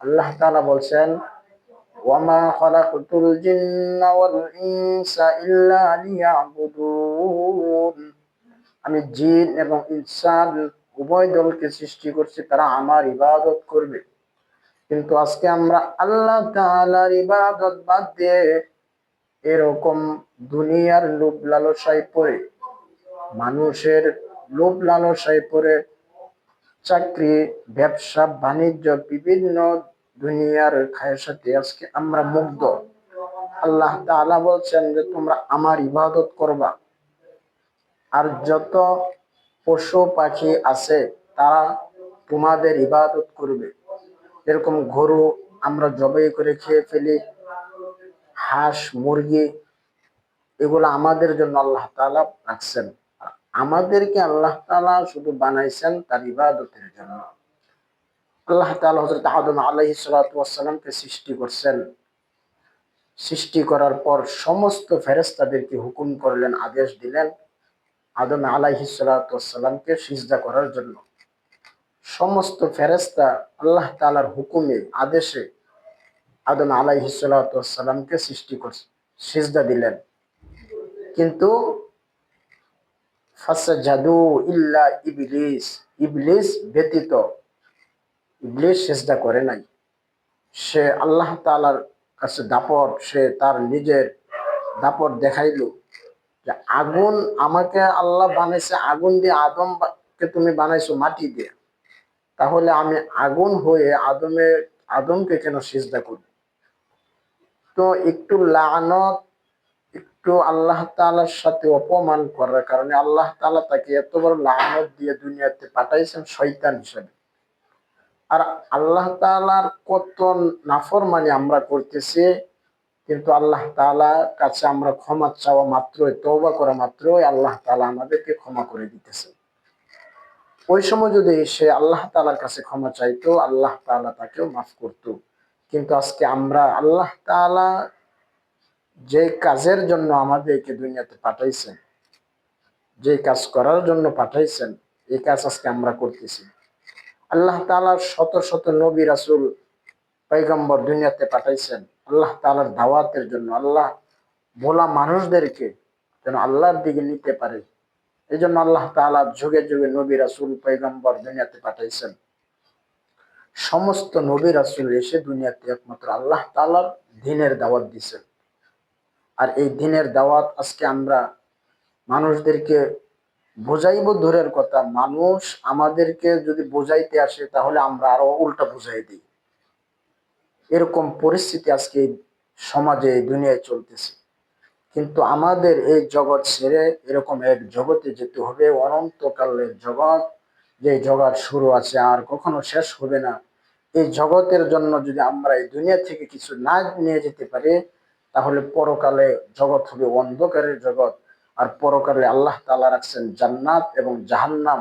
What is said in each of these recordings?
আল্লাহ তাআলা বলছেন, ওয়ামা খালাকতুল জিন্না ওয়াল ইনসা ইল্লা লিয়াবুদুন। আমি জিন এবং ইনসান উভয় দলকে সৃষ্টি করছি, তারা আমার ইবাদত করবে। কিন্তু আজকে আমরা আল্লাহ তাআলার ইবাদত বাদ দিয়ে এরকম দুনিয়ার লোভ লালসায় পড়ে, মানুষের লোভ লালসায় পড়ে চাকরি, ব্যবসা বাণিজ্য, বিভিন্ন দুনিয়ার খায়ের সাথে আজকে আমরা মুগ্ধ। আল্লাহ তাআলা বলছেন যে তোমরা আমার ইবাদত করবা। আর যত পশু পাখি আছে তারা তোমাদের ইবাদত করবে। এরকম গরু আমরা জবাই করে খেয়ে ফেলি, হাঁস মুরগি, এগুলো আমাদের জন্য আল্লাহ তাআলা রাখছেন। আমাদেরকে আল্লাহ তাআলা শুধু বানাইছেন তার ইবাদতের জন্য। আল্লাহ তাআলা হযরত আদম আলাইহিস সালাতু ওয়াস সালামকে সৃষ্টি করছেন। সৃষ্টি করার পর সমস্ত ফেরেশতাদেরকে হুকুম করলেন, আদেশ দিলেন আদম আলাইহিস সালাতু ওয়াস সালামকে সিজদা করার জন্য। সমস্ত ফেরেশতা আল্লাহ তাআলার হুকুমে, আদেশে আদম আলাইহিস সালাতু ওয়াস সালামকে সৃষ্টি করছে, সিজদা দিলেন। কিন্তু ফাসাজাদু ইল্লা ইবলিস, ইবলিস ব্যতীত, ইবলিস সিজদা করে নাই। সে আল্লাহ তাআলার কাছে দাপট, সে তার নিজের দাপট দেখাইলো যে আগুন, আমাকে আল্লাহ বানাইছে আগুন দিয়ে, আদমকে তুমি বানাইছো মাটি দিয়ে, তাহলে আমি আগুন হয়ে আদমকে কেন সিজদা করব? তো একটু লানত, একটু আল্লাহ তাআলার সাথে অপমান করার কারণে আল্লাহ তাআলা তাকে এত বড় লানত দিয়ে দুনিয়াতে পাঠাইছেন শয়তান হিসেবে। আর আল্লাহ তাআলার কত নাফরমানি আমরা করতেছি, কিন্তু আল্লাহ তাআলার কাছে আমরা ক্ষমা চাওয়া মাত্রই, তওবা করা মাত্রই আল্লাহ তাআলা আমাদেরকে ক্ষমা করে দিতেছেন। ওই সময় যদি সে আল্লাহ তাআলার কাছে ক্ষমা চাইতো, আল্লাহ তাআলা তাকেও মাফ করতো। কিন্তু আজকে আমরা আল্লাহ তাআলা যে কাজের জন্য আমাদেরকে দুনিয়াতে পাঠাইছেন, যে কাজ করার জন্য পাঠাইছেন, এই কাজ আজকে আমরা করতেছি। আল্লাহ তাআলার শত শত নবী রাসূল পয়গম্বর দুনিয়াতে পাঠাইছেন আল্লাহ তাআলার দাওয়াতের জন্য, আল্লাহ ভোলা মানুষদেরকে যেন আল্লাহর দিকে নিতে পারে। এই জন্য আল্লাহ তাআলা যুগে যুগে নবী রাসূল পয়গম্বর দুনিয়াতে পাঠাইছেন। সমস্ত নবী রাসূল এসে দুনিয়াতে একমাত্র আল্লাহ তাআলার দ্বীনের দাওয়াত দিয়েছেন। আর এই দ্বীনের দাওয়াত আজকে আমরা মানুষদেরকে বোঝাইবো দূরের কথা, মানুষ আমাদেরকে যদি বোঝাইতে আসে তাহলে আমরা আরো উল্টা বুঝাই দিই। এরকম পরিস্থিতি আজকে সমাজে, এই দুনিয়ায় চলতেছে। কিন্তু আমাদের এই জগৎ ছেড়ে এরকম এক জগতে যেতে হবে, অনন্তকালের জগৎ, যে জগৎ শুরু আছে আর কখনো শেষ হবে না। এই জগতের জন্য যদি আমরা এই দুনিয়া থেকে কিছু না নিয়ে যেতে পারি, তাহলে পরকালে জগৎ হবে অন্ধকারের জগৎ। আর পরকালে আল্লাহ তাআলা রাখছেন জান্নাত এবং জাহান্নাম।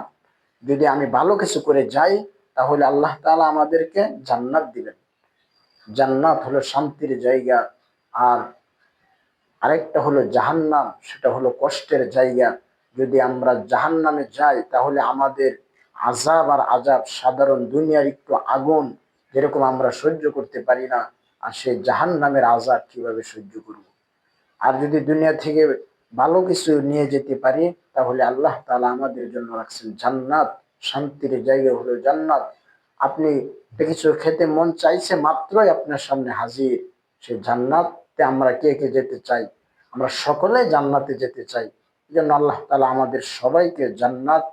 যদি আমি ভালো কিছু করে যাই তাহলে আল্লাহ তাআলা আমাদেরকে জান্নাত দিবেন। জান্নাত হলো শান্তির জায়গা, আর আরেকটা হলো জাহান্নাম, সেটা হলো কষ্টের জায়গা। যদি আমরা জাহান্নামে যাই তাহলে আমাদের আযাব আর আযাব সাধারণ দুনিয়ার একটু আগুন যেরকম আমরা সহ্য করতে পারি না, আর সেই জাহান্নামের আযাব কিভাবে সহ্য করব? আর যদি দুনিয়া থেকে ভালো কিছু নিয়ে যেতে পারি তাহলে আল্লাহ তাআলা আমাদের জন্য রাখছেন জান্নাত, শান্তির জায়গা হলো জান্নাত। আপনি কিছু খেতে মন চাইছে মাত্রই আপনার সামনে হাজির সেই জান্নাতে। আমরা কে কে যেতে চাই? আমরা সকলে জান্নাতে যেতে চাই। এই জন্য আল্লাহ তাআলা আমাদের সবাইকে জান্নাত